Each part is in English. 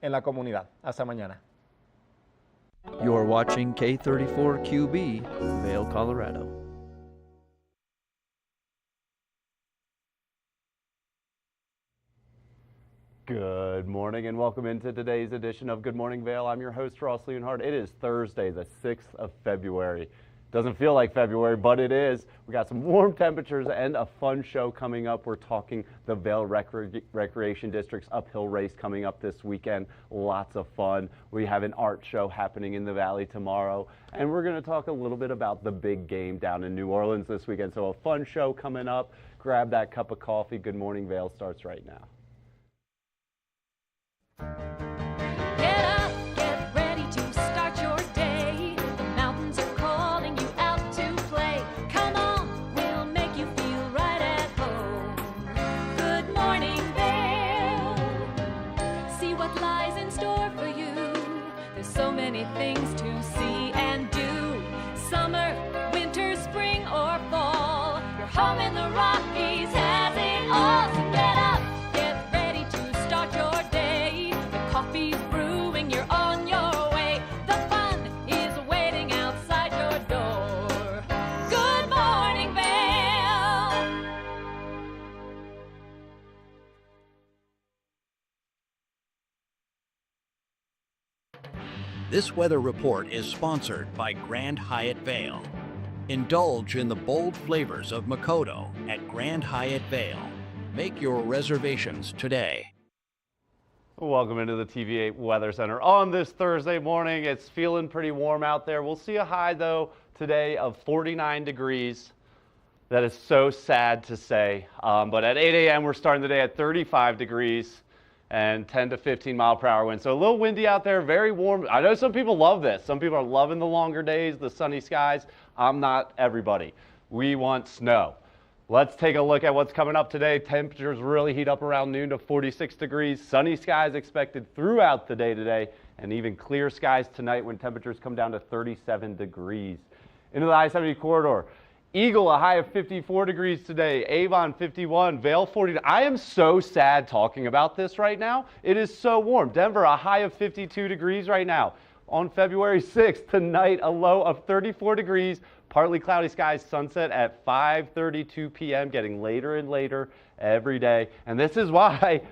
en la comunidad. Hasta mañana. You're watching K34QB, Vail, Colorado. Good morning and welcome into today's edition of Good Morning Vail. I'm your host, Ross Leonhardt. It is Thursday, the 6th of February. Doesn't feel like February, but it is. We got some warm temperatures and a fun show coming up. We're talking the Vail Recreation District's uphill race coming up this weekend. Lots of fun. We have an art show happening in the Valley tomorrow. And we're going to talk a little bit about the big game down in New Orleans this weekend. So a fun show coming up. Grab that cup of coffee. Good Morning Vail starts right now. Get up, get ready to start your day. The mountains are calling you out to play. Come on, we'll make you feel right at home. Good morning, Vail. See what lies in store for you. There's so many things to see and do. Summer, winter, spring, or fall. Your home in the Rockies has it all. So get up, get ready to start your day. Coffee's brewing, you're on your way. The fun is waiting outside your door. Good morning, Vail. This weather report is sponsored by Grand Hyatt Vail. Indulge in the bold flavors of Makoto at Grand Hyatt Vail. Make your reservations today. Welcome into the TVA Weather Center on this Thursday morning. It's feeling pretty warm out there. We'll see a high, though, today of 49 degrees. That is so sad to say. But at 8 a.m., we're starting the day at 35 degrees and 10 to 15 mile per hour wind. So a little windy out there, very warm. I know some people love this. Some people are loving the longer days, the sunny skies. I'm not everybody. We want snow. Let's take a look at what's coming up today. Temperatures really heat up around noon to 46 degrees. Sunny skies expected throughout the day today, and even clear skies tonight when temperatures come down to 37 degrees. Into the I-70 corridor. Eagle, a high of 54 degrees today. Avon, 51. Vail, 40. I am so sad talking about this right now. It is so warm. Denver, a high of 52 degrees right now. On February 6th, tonight, a low of 34 degrees. Partly cloudy skies, sunset at 5:32 p.m., getting later and later every day. And this is why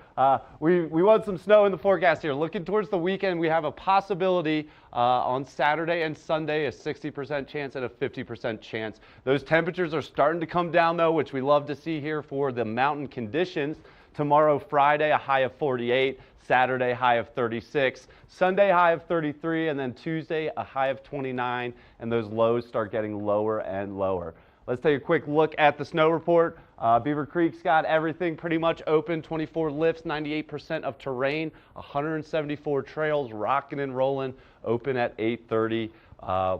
we want some snow in the forecast here. Looking towards the weekend, we have a possibility on Saturday and Sunday, a 60% chance and a 50% chance. Those temperatures are starting to come down, though, which we love to see here for the mountain conditions. Tomorrow, Friday, a high of 48. Saturday, high of 36, Sunday, high of 33, and then Tuesday, a high of 29, and those lows start getting lower and lower. Let's take a quick look at the snow report. Beaver Creek's got everything pretty much open, 24 lifts, 98% of terrain, 174 trails rocking and rolling, open at 8:30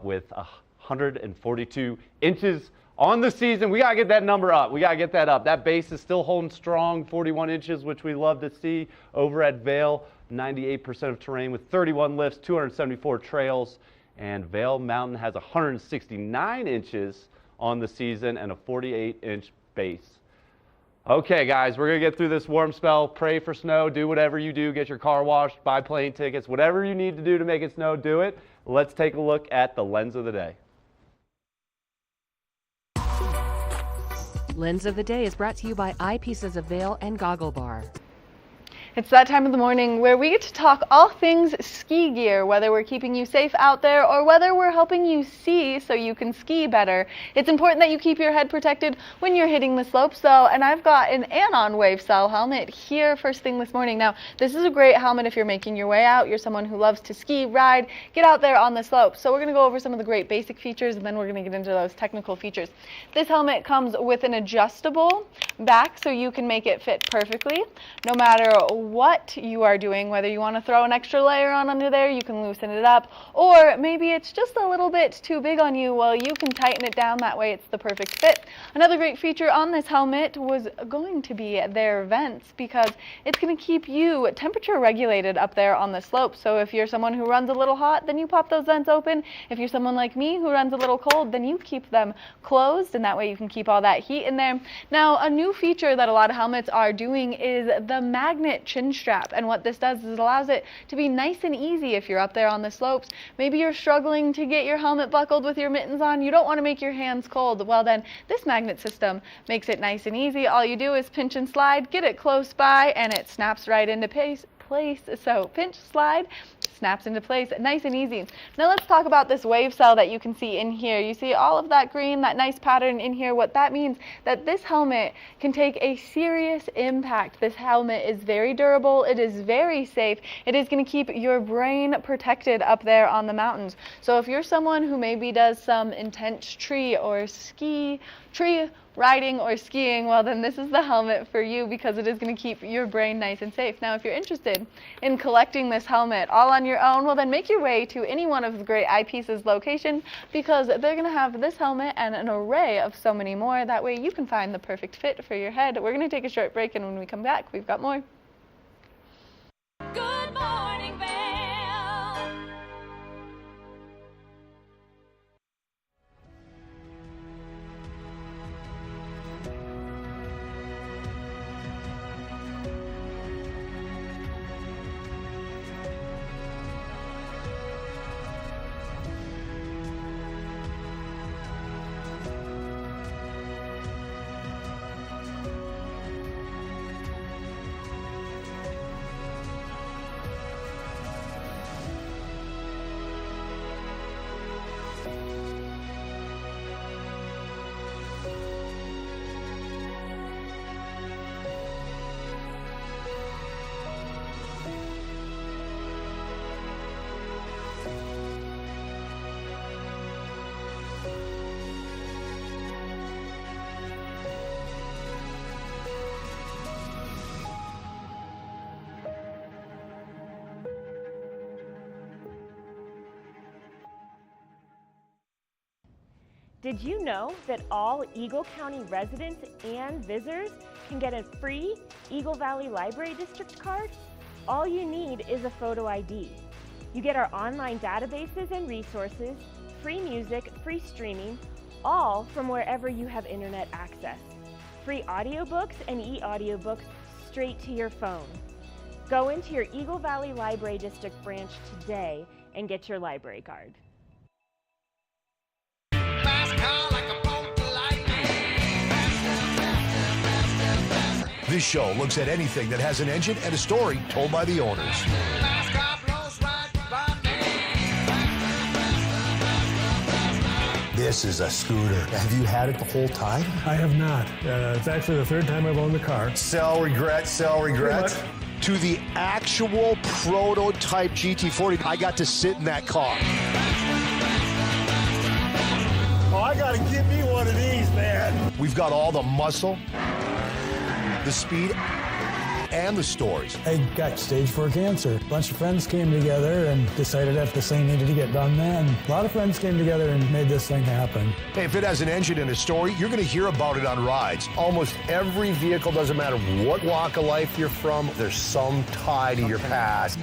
with 142 inches on the season. We got to get that number up. We got to get that up. That base is still holding strong, 41 inches, which we love to see. Over at Vail, 98% of terrain with 31 lifts, 274 trails. And Vail Mountain has 169 inches on the season and a 48-inch base. Okay, guys, we're going to get through this warm spell. Pray for snow. Do whatever you do. Get your car washed, buy plane tickets. Whatever you need to do to make it snow, do it. Let's take a look at the lens of the day. Lens of the Day is brought to you by Eyepieces of Vail and Goggle Bar. It's that time of the morning where we get to talk all things ski gear, whether we're keeping you safe out there or whether we're helping you see so you can ski better. It's important that you keep your head protected when you're hitting the slopes, though, and I've got an Anon Wave Cell helmet here first thing this morning. Now, this is a great helmet if you're making your way out, you're someone who loves to ski, ride, get out there on the slopes. So we're going to go over some of the great basic features, and then we're going to get into those technical features. This helmet comes with an adjustable back so you can make it fit perfectly, no matter what you are doing, whether you want to throw an extra layer on under there, you can loosen it up, or maybe it's just a little bit too big on you, well, you can tighten it down, that way it's the perfect fit. Another great feature on this helmet was going to be their vents, because it's going to keep you temperature regulated up there on the slope. So if you're someone who runs a little hot, then you pop those vents open. If you're someone like me who runs a little cold, then you keep them closed, and that way you can keep all that heat in there. Now, a new feature that a lot of helmets are doing is the magnet chin strap. And what this does is it allows it to be nice and easy if you're up there on the slopes. Maybe you're struggling to get your helmet buckled with your mittens on. You don't want to make your hands cold. Well, then this magnet system makes it nice and easy. All you do is pinch and slide, get it close by, and it snaps right into place. So pinch, slide, snaps into place, nice and easy. Now let's talk about this wave cell that you can see in here. You see all of that green, that nice pattern in here. What that means that this helmet can take a serious impact. This helmet is very durable. It is very safe. It is going to keep your brain protected up there on the mountains. So if you're someone who maybe does some intense tree riding or skiing, well then this is the helmet for you because it is going to keep your brain nice and safe. Now if you're interested in collecting this helmet all on your own, well then make your way to any one of the great Eyepieces location because they're going to have this helmet and an array of so many more. That way you can find the perfect fit for your head. We're going to take a short break, and when we come back we've got more. Good morning, Vail. Did you know that all Eagle County residents and visitors can get a free Eagle Valley Library District card? All you need is a photo ID. You get our online databases and resources, free music, free streaming, all from wherever you have internet access. Free audiobooks and e-audiobooks straight to your phone. Go into your Eagle Valley Library District branch today and get your library card. This show looks at anything that has an engine and a story told by the owners. This is a scooter. Have you had it the whole time? I have not. It's actually the third time I've owned the car. Sell, regret, sell, regret. To the actual prototype GT40, I got to sit in that car. Oh, I gotta get me one of these, man. We've got all the muscle, the speed, and the stories. I got stage 4 cancer. A bunch of friends came together and decided that this thing needed to get done then. A lot of friends came together and made this thing happen. Hey, if it has an engine and a story, you're going to hear about it on rides. Almost every vehicle, doesn't matter what walk of life you're from, there's some tie to your past.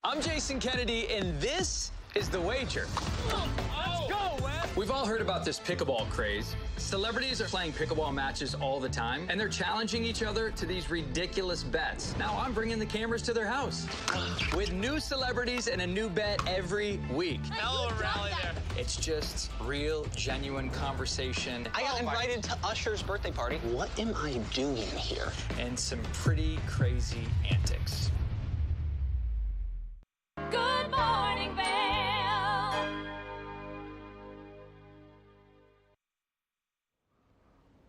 I'm Jason Kennedy, and this is The Wager. Let's go, Wes! We've all heard about this pickleball craze. Celebrities are playing pickleball matches all the time, and they're challenging each other to these ridiculous bets. Now I'm bringing the cameras to their house with new celebrities and a new bet every week. Hell of a rally there. It's just real, genuine conversation. I got invited to Usher's birthday party. What am I doing here? And some pretty crazy antics. Good morning, Vail.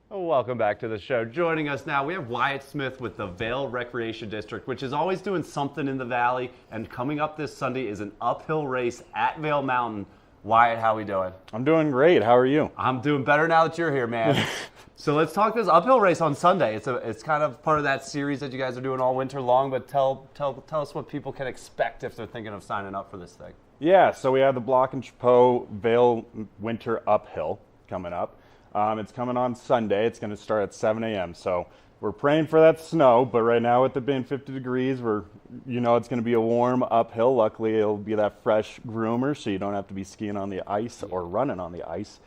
Welcome back to the show. Joining us now, we have Wyatt Smith with the Vail Recreation District, which is always doing something in the valley. And coming up this Sunday is an uphill race at Vail Mountain. Wyatt, how we doing? I'm doing great. How are you? I'm doing better now that you're here, man. So let's talk this uphill race on Sunday. It's kind of part of that series that you guys are doing all winter long. But tell us what people can expect if they're thinking of signing up for this thing. Yeah. So we have the Block and Chapeau Vail Winter Uphill coming up. It's coming on Sunday. It's going to start at 7 a.m. So we're praying for that snow, but right now with it being 50 degrees, it's going to be a warm uphill. Luckily, it'll be that fresh groomer, so you don't have to be skiing on the ice or running on the ice.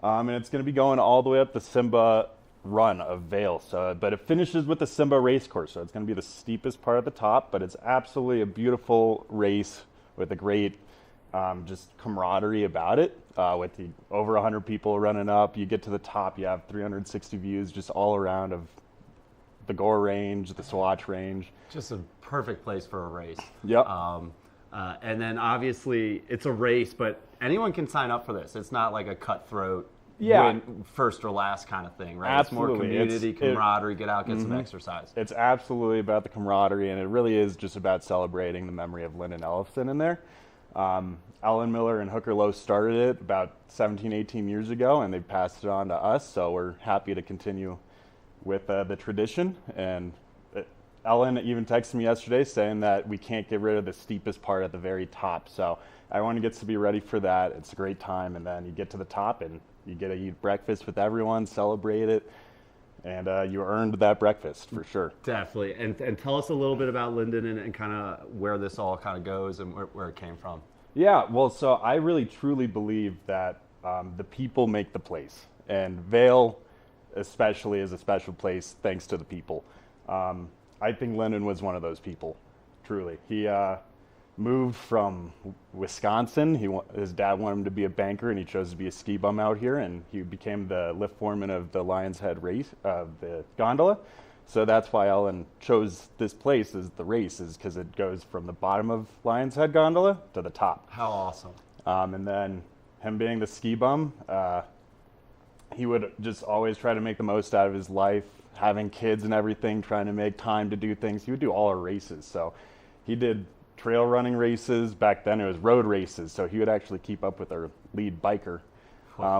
And it's going to be going all the way up the Simba run of Vail. So, but it finishes with the Simba race course. So it's going to be the steepest part at the top, but it's absolutely a beautiful race with a great just camaraderie about it. With the over 100 people running up, you get to the top, you have 360 views just all around of the Gore Range, the Swatch Range. Just a perfect place for a race. Yep. And then obviously it's a race, but anyone can sign up for this. It's not like a cutthroat, win first or last kind of thing, right? Absolutely. It's more community, camaraderie, get out, get some exercise. It's absolutely about the camaraderie, and it really is just about celebrating the memory of Lyndon Ellison in there. Ellen Miller and Hooker Lowe started it about 17, 18 years ago, and they've passed it on to us, so we're happy to continue with the tradition. And Ellen even texted me yesterday saying that we can't get rid of the steepest part at the very top, so everyone gets to be ready for that. It's a great time, and then you get to the top and you get to eat breakfast with everyone, celebrate it, and you earned that breakfast for sure. Definitely. And tell us a little bit about Lyndon and kind of where this all kind of goes and where it came from. Yeah, well, so I really truly believe that the people make the place, and Vail especially is a special place thanks to the people. I think Lyndon was one of those people, truly. He moved from Wisconsin. His dad wanted him to be a banker, and he chose to be a ski bum out here, and he became the lift foreman of the Lion's Head race, the gondola. So that's why Ellen chose this place as the race, is because it goes from the bottom of Lion's Head gondola to the top. How awesome. And then him being the ski bum, he would just always try to make the most out of his life, having kids and everything, trying to make time to do things. He would do all our races. So he did trail running races. Back then it was road races. So he would actually keep up with our lead biker,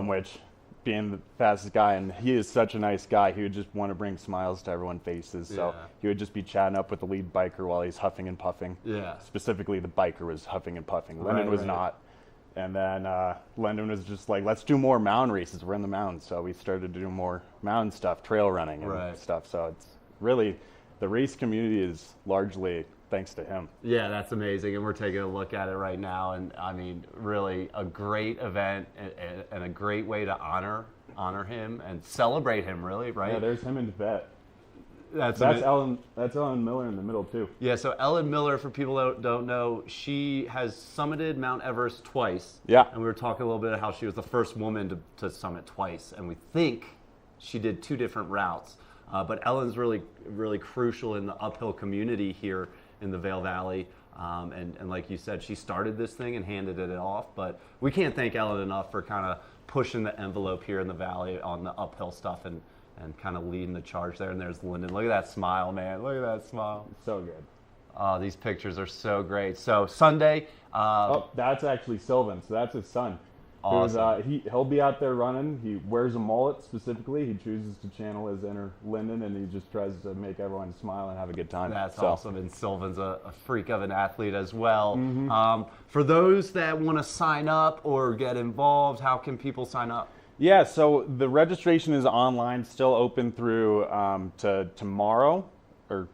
which being the fastest guy, and he is such a nice guy, he would just want to bring smiles to everyone's faces. So he would just be chatting up with the lead biker while he's huffing and puffing. Yeah. Specifically, the biker was huffing and puffing. Lyndon was not. And then Lyndon was just like, let's do more mountain races. We're in the mountains. So we started to do more mountain stuff, trail running and stuff. So it's really, the race community is largely thanks to him. Yeah, that's amazing. And we're taking a look at it right now. And I mean, really a great event and a great way to honor him and celebrate him, really, right? Yeah, there's him in Tibet. That's Ellen Miller in the middle too. Yeah, so Ellen Miller, for people that don't know, she has summited Mount Everest twice. Yeah. And we were talking a little bit of how she was the first woman to summit twice, and we think she did 2 different routes. But Ellen's really, really crucial in the uphill community here in the Vail Valley. And like you said, she started this thing and handed it off. But we can't thank Ellen enough for kind of pushing the envelope here in the valley on the uphill stuff and kind of leading the charge there. And there's Lyndon. Look at that smile, man. Look at that smile. So good. These pictures are so great. So Sunday. That's actually Sylvan. So that's his son. Awesome. He'll be out there running. He wears a mullet specifically. He chooses to channel his inner Lyndon, and he just tries to make everyone smile and have a good time. That's awesome. And Sylvan's a freak of an athlete as well. For those that want to sign up or get involved, how can people sign up? Yeah, so the registration is online, still open through to tomorrow, to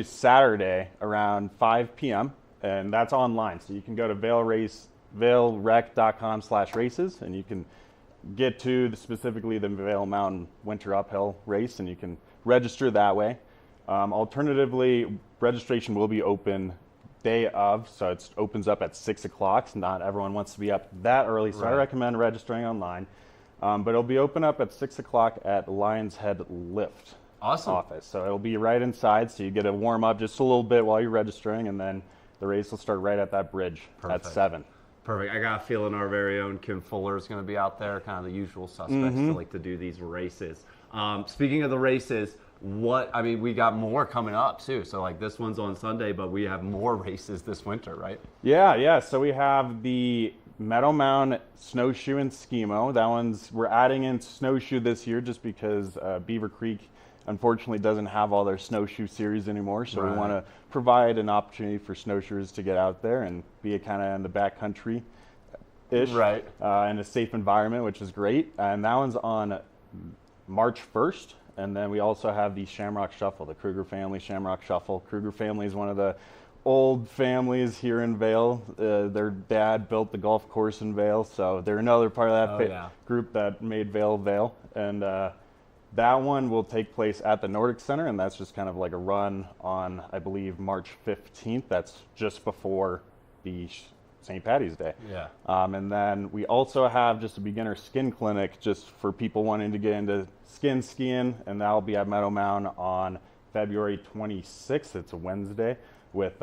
Saturday around 5 p.m. And that's online. So you can go to vailrec.com/races, and you can get to specifically the Vail Mountain Winter Uphill race, and you can register that way. Alternatively, registration will be open day of, so it opens up at 6 o'clock. Not everyone wants to be up that early, so I recommend registering online. But it'll be open up at 6 o'clock at Lion's Head Lift office. So it'll be right inside, so you get to warm up just a little bit while you're registering, and then the race will start right at that bridge at 7. Perfect. I got a feeling our very own Kim Fuller is going to be out there, kind of the usual suspects that like to do these races. Speaking of the races, we got more coming up too. So like this one's on Sunday, but we have more races this winter, right? Yeah. So we have the Meadow Mound Snowshoe and Skimo. We're adding in snowshoe this year just because Beaver Creek unfortunately doesn't have all their snowshoe series anymore. So we want to provide an opportunity for snowshoers to get out there and be kind of in the backcountry-ish, in a safe environment, which is great. And that one's on March 1st. And then we also have the Shamrock Shuffle, the Kruger family Shamrock Shuffle. Kruger family is one of the old families here in Vail. Their dad built the golf course in Vail, so they're another part of that group that made Vail. And That one will take place at the Nordic Center, and that's just kind of like a run on, I believe, March 15th. That's just before the St. Patty's Day. Yeah. And then we also have just a beginner skin clinic just for people wanting to get into skin skiing, and that'll be at Meadow Mound on February 26th. It's a Wednesday with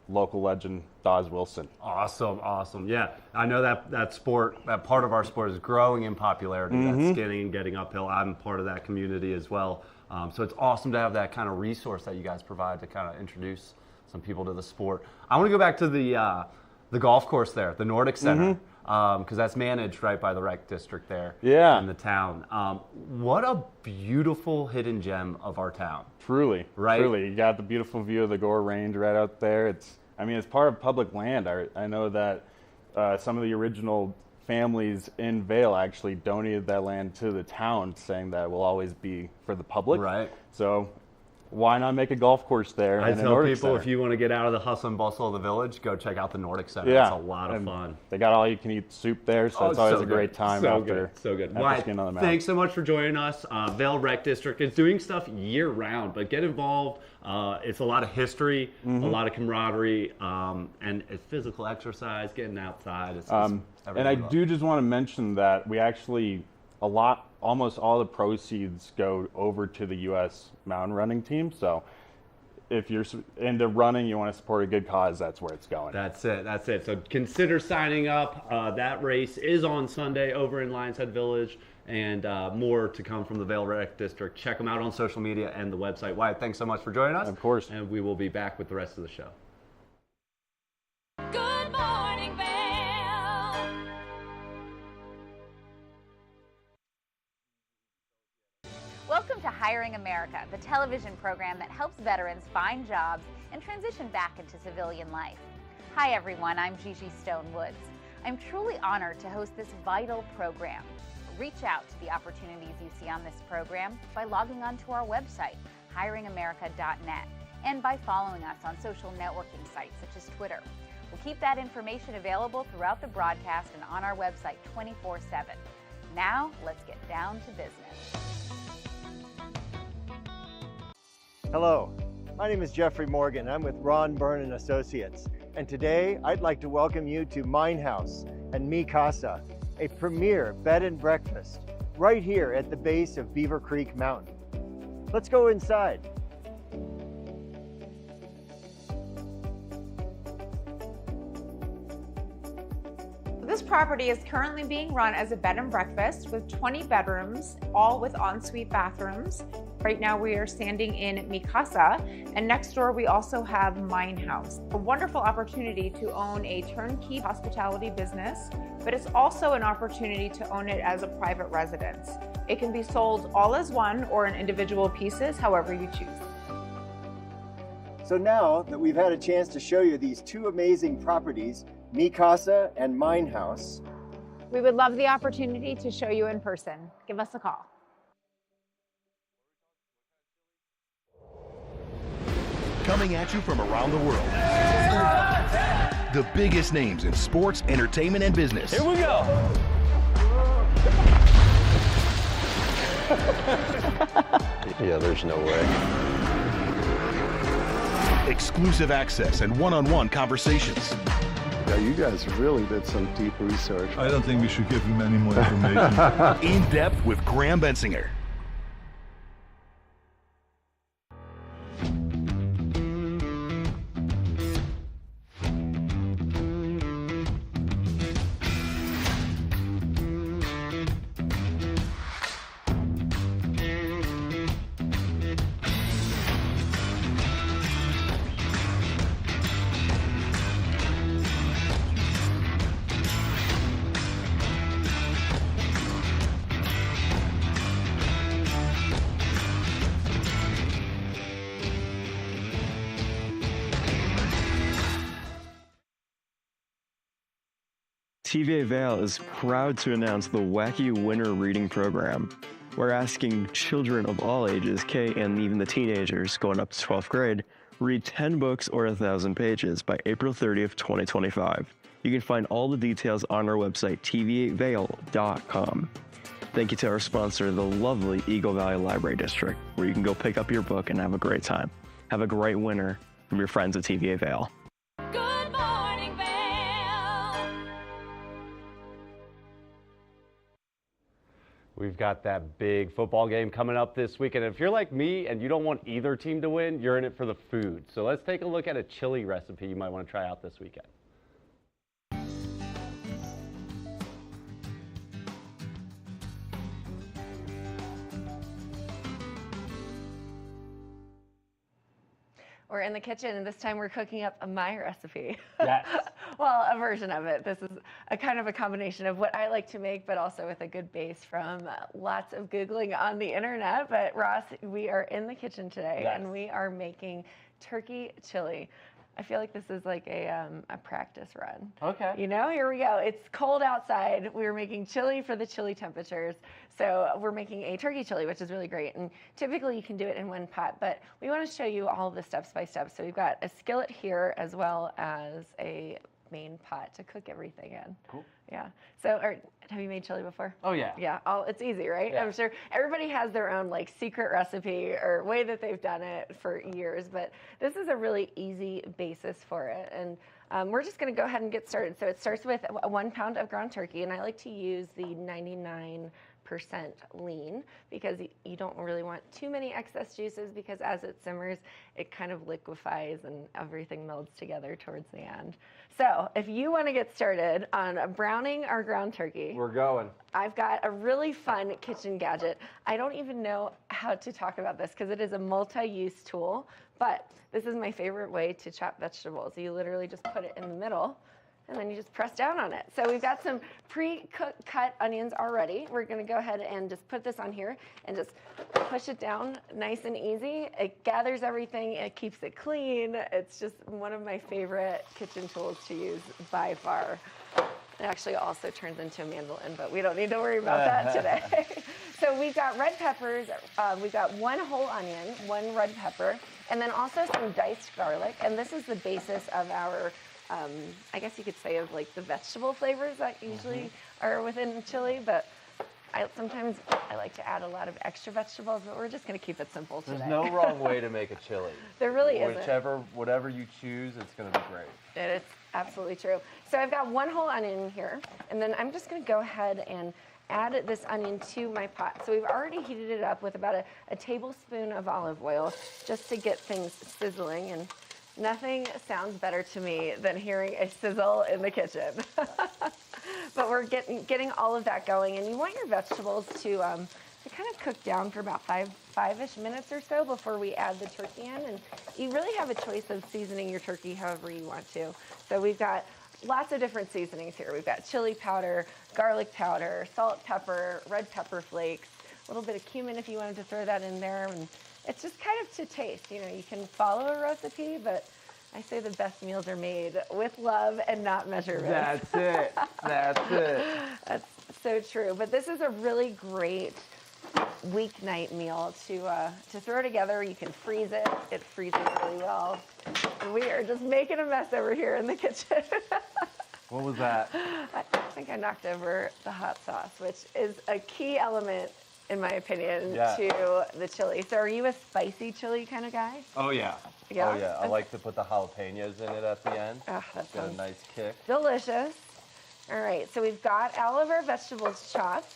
local legend Dawes Wilson. Awesome, awesome. Yeah, I know that sport, that part of our sport is growing in popularity, that skinning and getting uphill. I'm part of that community as well. So it's awesome to have that kind of resource that you guys provide to kind of introduce some people to the sport. I want to go back to the golf course there, the Nordic Center, because that's managed right by the rec district there in the town. What a beautiful hidden gem of our town. Truly, right? Truly, you got the beautiful view of the Gore Range right out there. It's part of public land. I know that some of the original families in Vail actually donated that land to the town, saying that it will always be for the public. Right. So why not make a golf course there? I tell people Center? If you want to get out of the hustle and bustle of the village, go check out the Nordic Center. Yeah. It's a lot of fun. They got all you can eat soup there, so it's always a great time after. So good. Wyatt, on the mountain. Thanks so much for joining us. Vail Rec District is doing stuff year round, but get involved. It's a lot of history, a lot of camaraderie, and it's physical exercise, getting outside. It's and I do just want to mention that we actually, almost all the proceeds go over to the U.S. mountain running team. So if you're into running, you want to support a good cause, that's where it's going. That's it. So consider signing up. That race is on Sunday over in Lions Head Village, and more to come from the Vail Rec District. Check them out on social media and the website. Wyatt, thanks so much for joining us. Of course. And we will be back with the rest of the show. Good morning, Vail. Welcome to Hiring America, the television program that helps veterans find jobs and transition back into civilian life. Hi everyone, I'm Gigi Stone Woods. I'm truly honored to host this vital program. Reach out to the opportunities you see on this program by logging on to our website, hiringamerica.net, and by following us on social networking sites such as Twitter. We'll keep that information available throughout the broadcast and on our website 24/7. Now, let's get down to business. Hello, my name is Jeffrey Morgan. I'm with Ron Byrne & Associates. And today, I'd like to welcome you to Mine House and Mi Casa, a premier bed and breakfast right here at the base of Beaver Creek Mountain. Let's go inside. This property is currently being run as a bed and breakfast with 20 bedrooms, all with ensuite bathrooms. Right now we are standing in Mi Casa, and next door we also have Mine House. A wonderful opportunity to own a turnkey hospitality business, but it's also an opportunity to own it as a private residence. It can be sold all as one or in individual pieces, however you choose. So now that we've had a chance to show you these two amazing properties, Mi Casa and Mine House, we would love the opportunity to show you in person. Give us a call. Coming at you from around the world. The biggest names in sports, entertainment, and business. Here we go. Yeah, there's no way. Exclusive access and one-on-one conversations. Yeah, you guys really did some deep research. I don't think we should give him any more information. In depth with Graham Bensinger. TVA Vail is proud to announce the Wacky Winter Reading Program. We're asking children of all ages, K and even the teenagers going up to 12th grade, read 10 books or 1,000 pages by April 30th, 2025. You can find all the details on our website, tva8vail.com. Thank you to our sponsor, the lovely Eagle Valley Library District, where you can go pick up your book and have a great time. Have a great winter from your friends at TVA Vail. Good morning, Vail. We've got that big football game coming up this weekend. If you're like me and you don't want either team to win, you're in it for the food. So let's take a look at a chili recipe you might want to try out this weekend. We're in the kitchen, and this time we're cooking up my recipe. Yes. Well, a version of it. This is a kind of a combination of what I like to make, but also with a good base from lots of Googling on the internet. But Ross, we are in the kitchen today, and we are making turkey chili. I feel like this is like a practice run. Okay. You know, here we go. It's cold outside. We're making chili for the chilly temperatures. So we're making a turkey chili, which is really great. And typically you can do it in one pot, but we want to show you all the steps by step. So we've got a skillet here as well as a main pot to cook everything in. Cool. Yeah. So have you made chili before? Oh, yeah. Yeah. It's easy, right? Yeah. I'm sure everybody has their own like secret recipe or way that they've done it for years, but this is a really easy basis for it. And we're just going to go ahead and get started. So it starts with 1 pound of ground turkey, and I like to use the 99% lean because you don't really want too many excess juices, because as it simmers, it kind of liquefies and everything melds together towards the end. So if you want to get started on browning our ground turkey, We're going. I've got a really fun kitchen gadget. I don't even know how to talk about this because it is a multi-use tool, but this is my favorite way to chop vegetables. You literally just put it in the middle, and then you just press down on it. So we've got some pre-cut onions already. We're gonna go ahead and just put this on here and just push it down nice and easy. It gathers everything, it keeps it clean. It's just one of my favorite kitchen tools to use by far. It actually also turns into a mandolin, but we don't need to worry about that today. So we've got red peppers, we've got 1 whole onion, 1 red pepper, and then also some diced garlic. And this is the basis of our I guess you could say of like the vegetable flavors that usually are within chili, but sometimes I like to add a lot of extra vegetables, but we're just going to keep it simple today. There's no wrong way to make a chili. There really isn't. Whatever you choose, it's going to be great. It is absolutely true. So I've got 1 whole onion here, and then I'm just going to go ahead and add this onion to my pot. So we've already heated it up with about a tablespoon of olive oil just to get things sizzling, and nothing sounds better to me than hearing a sizzle in the kitchen. But we're getting all of that going, and you want your vegetables to kind of cook down for about five-ish minutes or so before we add the turkey in. And you really have a choice of seasoning your turkey however you want to. So we've got lots of different seasonings here. We've got chili powder, garlic powder, salt, pepper, red pepper flakes, a little bit of cumin if you wanted to throw that in there. And it's just kind of to taste. You know, you can follow a recipe, but I say the best meals are made with love and not measurements. That's it. That's it. That's so true. But this is a really great weeknight meal to throw together. You can freeze it. It freezes really well. And we are just making a mess over here in the kitchen. What was that? I think I knocked over the hot sauce, which is a key element, in my opinion, to the chili. So are you a spicy chili kind of guy? Oh, yeah. Yeah? Oh, yeah. I like to put the jalapenos in it at the end. Oh, that got a sounds nice kick. delicious. All right, so we've got all of our vegetables chopped.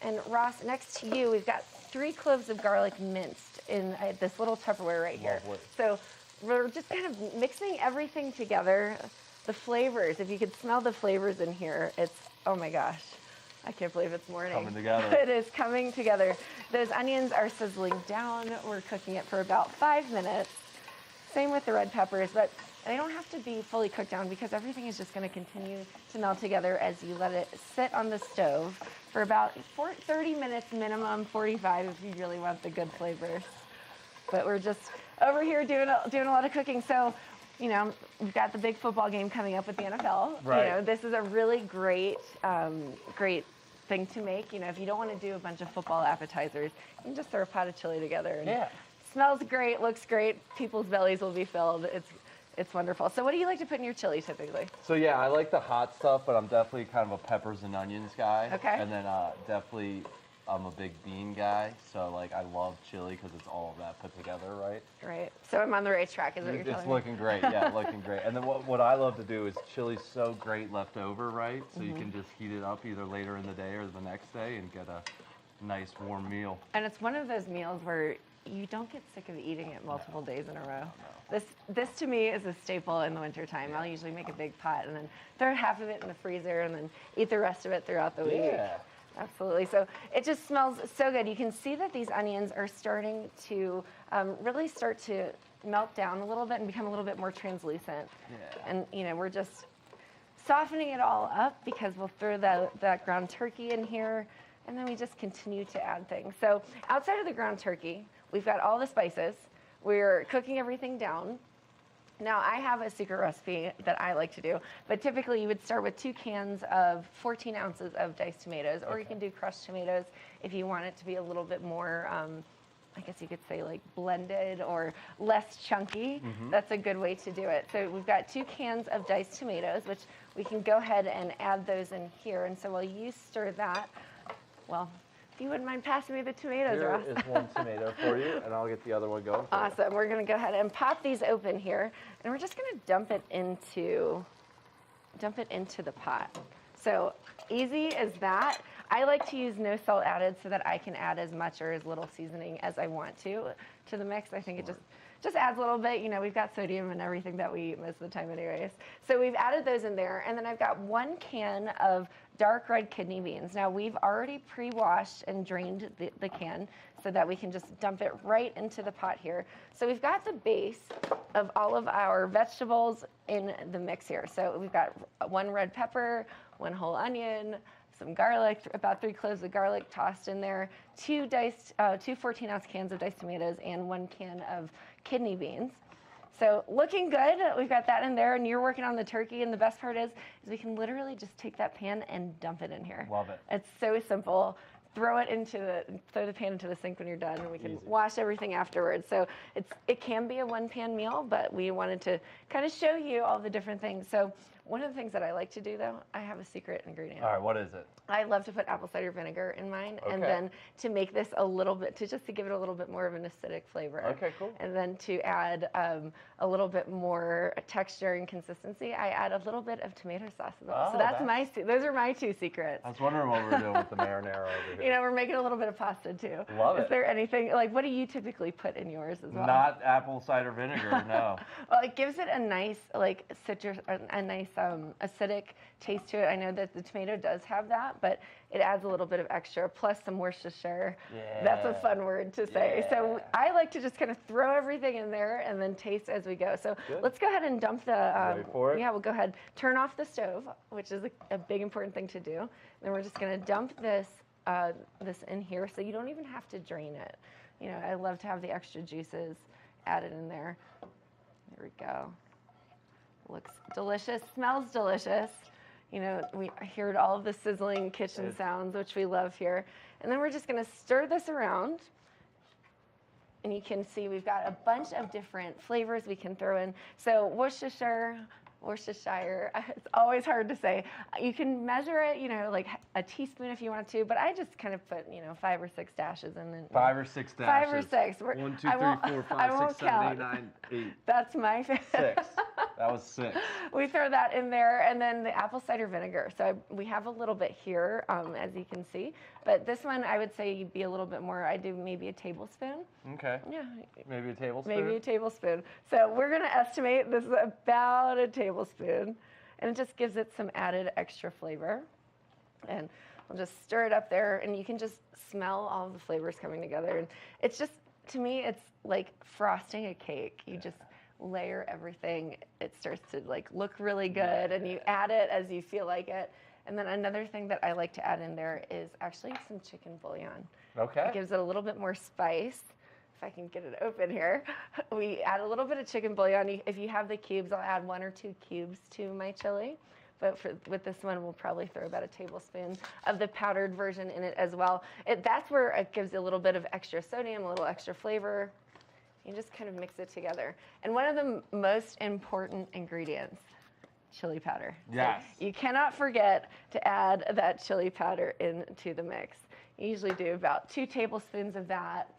And Ross, next to you, we've got 3 cloves of garlic minced in this little Tupperware right here. Lovely. So we're just kind of mixing everything together. The flavors, if you could smell the flavors in here, it's, oh my gosh. I can't believe it's morning. Coming together. It is coming together. Those onions are sizzling down. We're cooking it for about 5 minutes. Same with the red peppers, but they don't have to be fully cooked down because everything is just going to continue to melt together as you let it sit on the stove for about 30 minutes minimum, 45 if you really want the good flavors. But we're just over here doing a lot of cooking. So, you know, we've got the big football game coming up with the NFL. Right. You know, this is a really great thing to make. You know, if you don't want to do a bunch of football appetizers, you can just throw a pot of chili together. And yeah. Smells great, looks great. People's bellies will be filled. It's wonderful. So what do you like to put in your chili typically? So yeah, I like the hot stuff, but I'm definitely kind of a peppers and onions guy. Okay. And then definitely I'm a big bean guy, so like I love chili because it's all of that put together, right? Right. So I'm on the racetrack, is what you're telling It's me? looking great, yeah, looking great. And then what I love to do is chili's so great left over, right? So you Mhm. can just heat it up either later in the day or the next day and get a nice warm meal. And it's one of those meals where you don't get sick of eating it multiple days in a row. This to me is a staple in the wintertime. I'll usually make a big pot and then throw half of it in the freezer and then eat the rest of it throughout the week. Yeah. Absolutely. So it just smells so good. You can see that these onions are starting to really start to melt down a little bit and become a little bit more translucent. Yeah. And you know, we're just softening it all up because we'll throw that ground turkey in here, and then we just continue to add things. So outside of the ground turkey, we've got all the spices. We're cooking everything down. Now, I have a secret recipe that I like to do, but typically you would start with 2 cans of 14 ounces of diced tomatoes, or you can do crushed tomatoes if you want it to be a little bit more, I guess you could say like blended or less chunky. Mhm. That's a good way to do it. So we've got 2 cans of diced tomatoes, which we can go ahead and add those in here. And so while you stir that, well, if you wouldn't mind passing me the tomatoes, Here Ross. is one tomato for you, and I'll get the other one going for you. Awesome. We're going to go ahead and pop these open here, and we're just going to dump it into the pot. So easy as that. I like to use no salt added so that I can add as much or as little seasoning as I want to the mix. I think it just adds a little bit. You know, we've got sodium and everything that we eat most of the time anyways. So we've added those in there, and then I've got 1 can of dark red kidney beans. Now we've already pre-washed and drained the can so that we can just dump it right into the pot here. So we've got the base of all of our vegetables in the mix here. So we've got 1 red pepper, 1 whole onion, some garlic, about 3 cloves of garlic tossed in there, 2 14-ounce cans of diced tomatoes, and 1 can of kidney beans. So looking good. We've got that in there, and you're working on the turkey, and the best part is we can literally just take that pan and dump it in here. Love it. It's so simple. Throw the pan into the sink when you're done, and we can wash everything afterwards. So it can be a 1-pan meal, but we wanted to kind of show you all the different things. So one of the things that I like to do, though, I have a secret ingredient. All right, what is it? I love to put apple cider vinegar in mine, and Okay. then to make this a little bit, to give it a little bit more of an acidic flavor. Okay, cool. And then to add a little bit more texture and consistency, I add a little bit of tomato sauce as well. Oh, So those are my 2 secrets. I was wondering what we were doing with the marinara over here. You know, we're making a little bit of pasta too. Love Is it. there anything, like, what do you typically put in yours as well? Not apple cider vinegar, no. Well, it gives it a nice, like, citrus, a nice acidic taste to it. I know that the tomato does have that, but it adds a little bit of extra, plus some Worcestershire. Yeah. That's a fun word to say. So I like to just kind of throw everything in there and then taste as we go. So Good. let's go ahead and dump the, Ready for it? yeah, we'll go ahead, turn off the stove, which is a big important thing to do. Then we're just gonna dump this in here, so you don't even have to drain it. You know, I love to have the extra juices added in there. There we go. Looks delicious, smells delicious. You know, we heard all of the sizzling kitchen sounds, which we love here. And then we're just gonna stir this around. And you can see we've got a bunch of different flavors we can throw in. So Worcestershire, it's always hard to say. You can measure it, you know, like a teaspoon if you want to, but I just kind of put, 5 or 6 dashes in. 5 or 6 dashes. 5 or 6. 1, 2, 3, I won't- 4, I 5, won't 6, 7, 8, count. 9, 8. That's my favorite. 6. That was 6. We throw that in there, and then the apple cider vinegar. So we have a little bit here, as you can see. But this one, I would say you'd be a little bit more. I do maybe a tablespoon. Okay. Yeah. Maybe a tablespoon? Maybe a tablespoon. So we're going to estimate this is about a tablespoon. And it just gives it some added extra flavor. And we'll just stir it up there, and you can just smell all the flavors coming together. And it's just, to me, it's like frosting a cake. You just layer everything. It starts to look really good, and you add it as you feel like it. And then another thing that I like to add in there is actually some chicken bouillon. Okay. It gives it a little bit more spice. If I can get it open here, we add a little bit of chicken bouillon. If you have the cubes, I'll add 1 or 2 cubes to my chili. But with this one, we'll probably throw about a tablespoon of the powdered version in it as well. That's where it gives you a little bit of extra sodium, a little extra flavor. You just kind of mix it together. And one of the most important ingredients, chili powder. Yes. So you cannot forget to add that chili powder into the mix. You usually do about 2 tablespoons of that,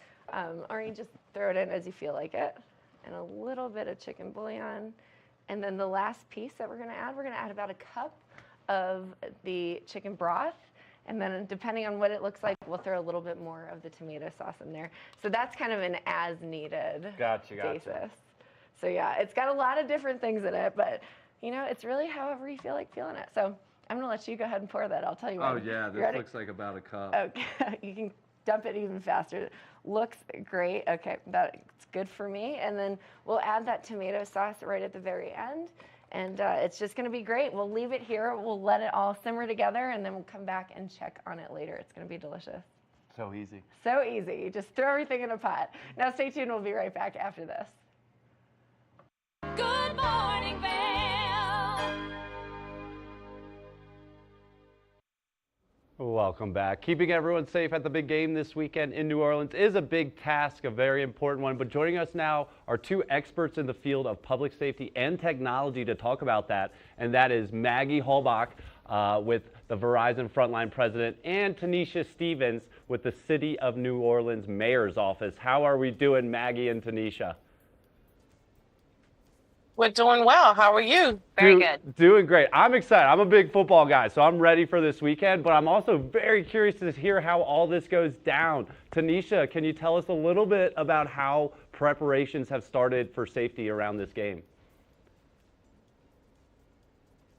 or you just throw it in as you feel like it, and a little bit of chicken bouillon. And then the last piece that we're going to add about a cup of the chicken broth. And then depending on what it looks like, we'll throw a little bit more of the tomato sauce in there. So that's kind of an as needed basis. So yeah, it's got a lot of different things in it, but you know, it's really however you feel like feeling it. So I'm gonna let you go ahead and pour that. I'll tell you when. Oh yeah, this looks like about a cup. Okay, you can dump it even faster. Looks great. Okay, that's good for me. And then we'll add that tomato sauce right at the very end. And it's just going to be great. We'll leave it here. We'll let it all simmer together, and then we'll come back and check on it later. It's going to be delicious. So easy. So easy. You just throw everything in a pot. Now stay tuned. We'll be right back after this. Good morning, Vail. Welcome back. Keeping everyone safe at the big game this weekend in New Orleans is a big task, a very important one. But joining us now are 2 experts in the field of public safety and technology to talk about that. And that is Maggie Holbach with the Verizon Frontline President and Tanisha Stevens with the City of New Orleans Mayor's Office. How are we doing, Maggie and Tanisha? We're doing well. How are you? Very good. Doing great. I'm excited. I'm a big football guy, so I'm ready for this weekend, but I'm also very curious to hear how all this goes down. Tanisha, can you tell us a little bit about how preparations have started for safety around this game?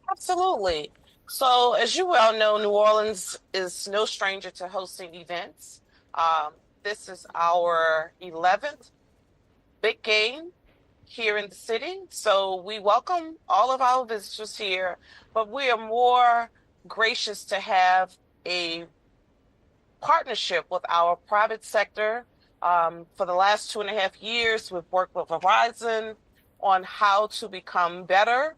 Absolutely. So, as you well know, New Orleans is no stranger to hosting events. This is our 11th big game here in the city. So we welcome all of our visitors here, but we are more gracious to have a partnership with our private sector. For the last 2.5 years, we've worked with Verizon on how to become better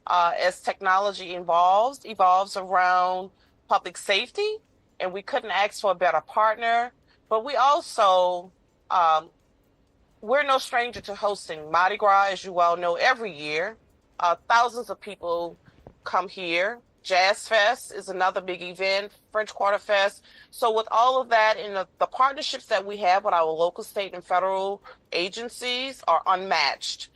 as technology evolves around public safety, and we couldn't ask for a better partner. But we also we're no stranger to hosting Mardi Gras, as you well know, every year. Thousands of people come here. Jazz Fest is another big event, French Quarter Fest. So with all of that and the partnerships that we have with our local, state, and federal agencies are unmatched.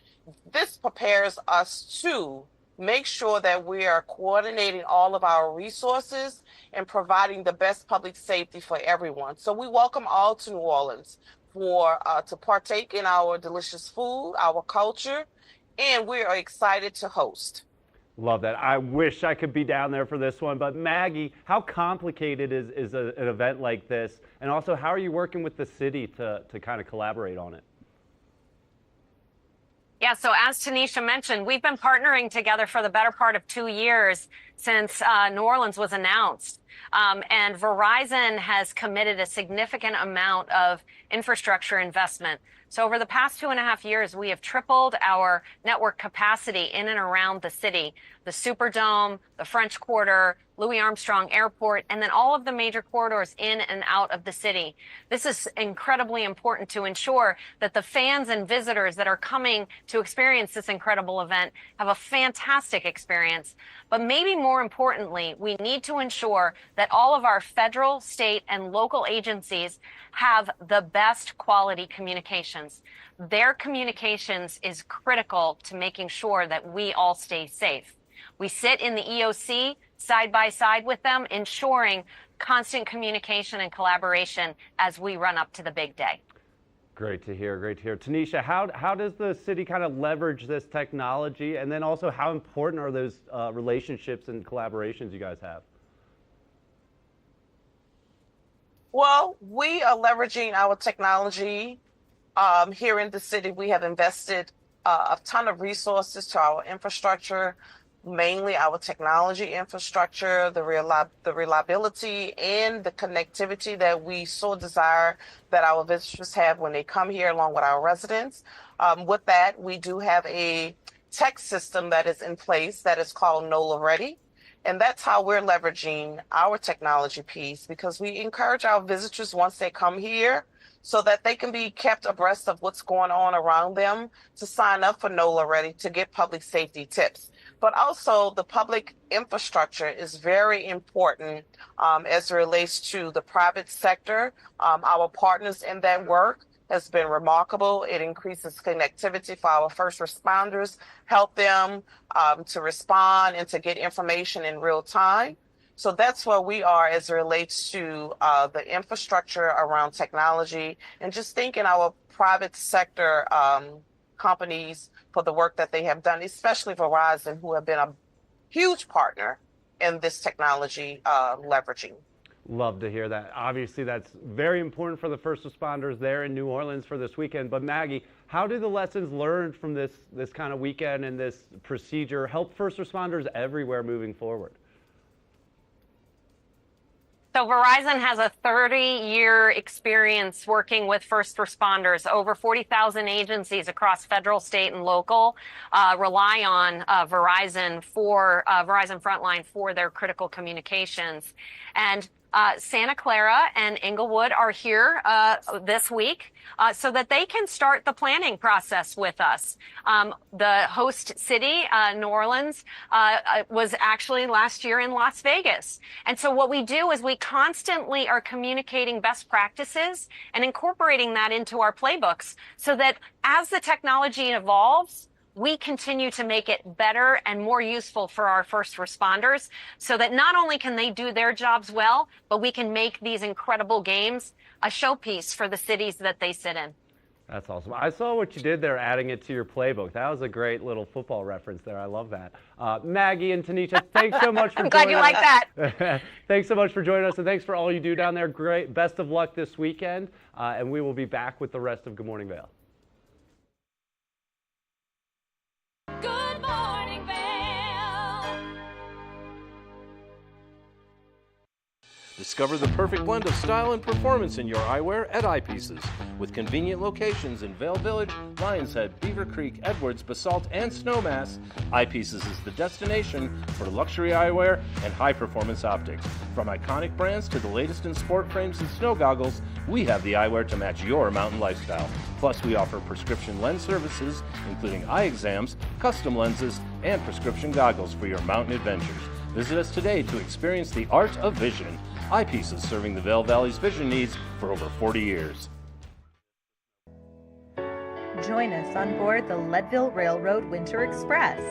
This prepares us to make sure that we are coordinating all of our resources and providing the best public safety for everyone. So we welcome all to New Orleans to partake in our delicious food, our culture, and we are excited to host. Love that. I wish I could be down there for this one, but Maggie, how complicated is an event like this? And also, how are you working with the city to kind of collaborate on it? Yeah, so as Tanisha mentioned, we've been partnering together for the better part of 2 years since New Orleans was announced. And Verizon has committed a significant amount of infrastructure investment. So over the past 2.5 years, we have tripled our network capacity in and around the city, the Superdome, the French Quarter, Louis Armstrong Airport, and then all of the major corridors in and out of the city. This is incredibly important to ensure that the fans and visitors that are coming to experience this incredible event have a fantastic experience. But maybe more importantly, we need to ensure that all of our federal, state, and local agencies have the best quality communications. Their communications is critical to making sure that we all stay safe. We sit in the EOC side by side with them, ensuring constant communication and collaboration as we run up to the big day. Great to hear, great to hear. Tanisha, how does the city kind of leverage this technology? And then also, how important are those relationships and collaborations you guys have? Well, we are leveraging our technology here in the city. We have invested a ton of resources to our infrastructure, mainly our technology infrastructure, the reliability and the connectivity that we so desire that our visitors have when they come here along with our residents. With that, we do have a tech system that is in place that is called NOLA Ready. And that's how we're leveraging our technology piece, because we encourage our visitors once they come here so that they can be kept abreast of what's going on around them to sign up for NOLA Ready to get public safety tips. but also the public infrastructure is very important as it relates to the private sector. Our partners in that work has been remarkable. It increases connectivity for our first responders, help them to respond and to get information in real time. So that's where we are as it relates to the infrastructure around technology, and just thanking our private sector companies for the work that they have done, especially Verizon, who have been a huge partner in this technology leveraging. Love to hear that. Obviously, that's very important for the first responders there in New Orleans for this weekend. But Maggie, how do the lessons learned from this kind of weekend and this procedure help first responders everywhere moving forward? So Verizon has a 30-year experience working with first responders. Over 40,000 agencies across federal, state, and local rely on Verizon Frontline for their critical communications. And Santa Clara and Inglewood are here this week so that they can start the planning process with us. The host city, New Orleans, was actually last year in Las Vegas. And so what we do is we constantly are communicating best practices and incorporating that into our playbooks so that as the technology evolves, we continue to make it better and more useful for our first responders so that not only can they do their jobs well, but we can make these incredible games a showpiece for the cities that they sit in. That's awesome. I saw what you did there, adding it to your playbook. That was a great little football reference there. I love that. Maggie and Tanisha, thanks so much for I'm glad you like that. Thanks so much for joining us, and thanks for all you do down there. Great. Best of luck this weekend, and we will be back with the rest of Good Morning Vail. Good morning, Vail. Discover the perfect blend of style and performance in your eyewear at Eyepieces. With convenient locations in Vail Village, Lions Head, Beaver Creek, Edwards, Basalt, and Snowmass, Eyepieces is the destination for luxury eyewear and high-performance optics. From iconic brands to the latest in sport frames and snow goggles, we have the eyewear to match your mountain lifestyle. Plus, we offer prescription lens services, including eye exams, custom lenses, and prescription goggles for your mountain adventures. Visit us today to experience the art of vision. Eyepieces, serving the Vail Valley's vision needs for over 40 years. Join us on board the Leadville Railroad Winter Express.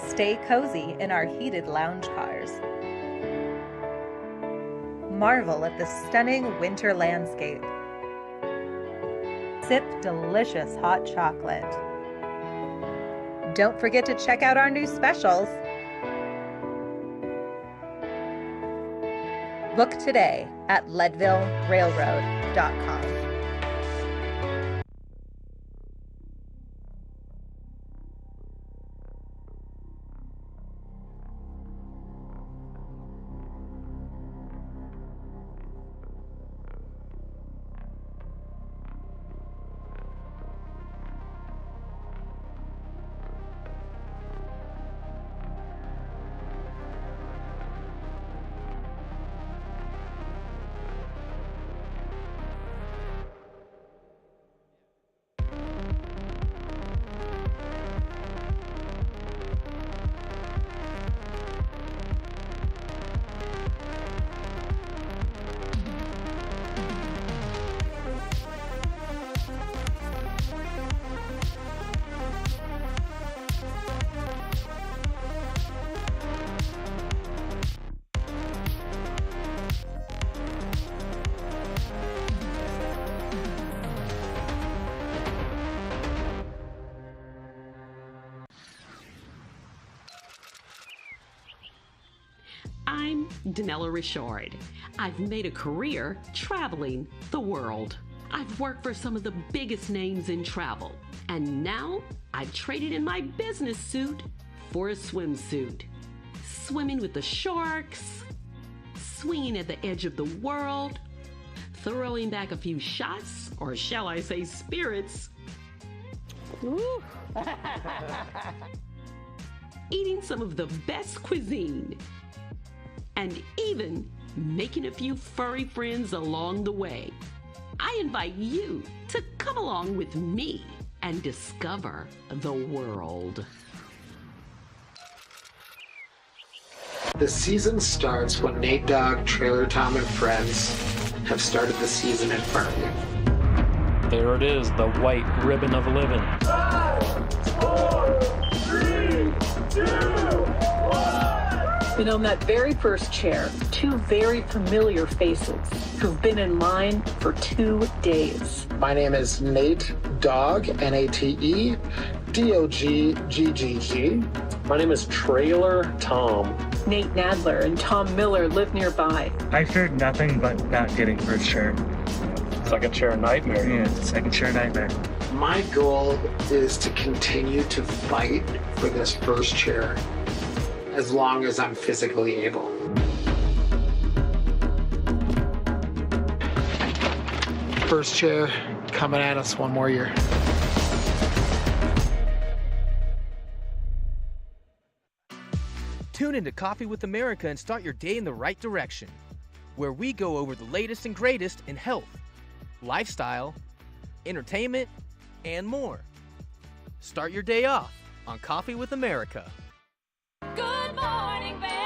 Stay cozy in our heated lounge cars. Marvel at the stunning winter landscape. Sip delicious hot chocolate. Don't forget to check out our new specials. Book today at leadvillerailroad.com. I'm Danella Richard. I've made a career traveling the world. I've worked for some of the biggest names in travel, and now I've traded in my business suit for a swimsuit. Swimming with the sharks, swinging at the edge of the world, throwing back a few shots, or shall I say spirits. Eating some of the best cuisine, and even making a few furry friends along the way. I invite you to come along with me and discover the world. The season starts when Nate Dogg, Trailer Tom, and friends have started the season at Farley. There it is, the white ribbon of living. 5, 4, 3, 2, 1. And on that very first chair, two very familiar faces who've been in line for 2 days. My name is Nate Dogg, N-A-T-E, D-O-G-G-G-G. My name is Trailer Tom. Nate Nadler and Tom Miller live nearby. I feared nothing but not getting first chair. Second chair nightmare. Yeah, second chair nightmare. My goal is to continue to fight for this first chair as long as I'm physically able. First chair coming at us one more year. Tune into Coffee with America and start your day in the right direction, where we go over the latest and greatest in health, lifestyle, entertainment, and more. Start your day off on Coffee with America. Good morning, Vail.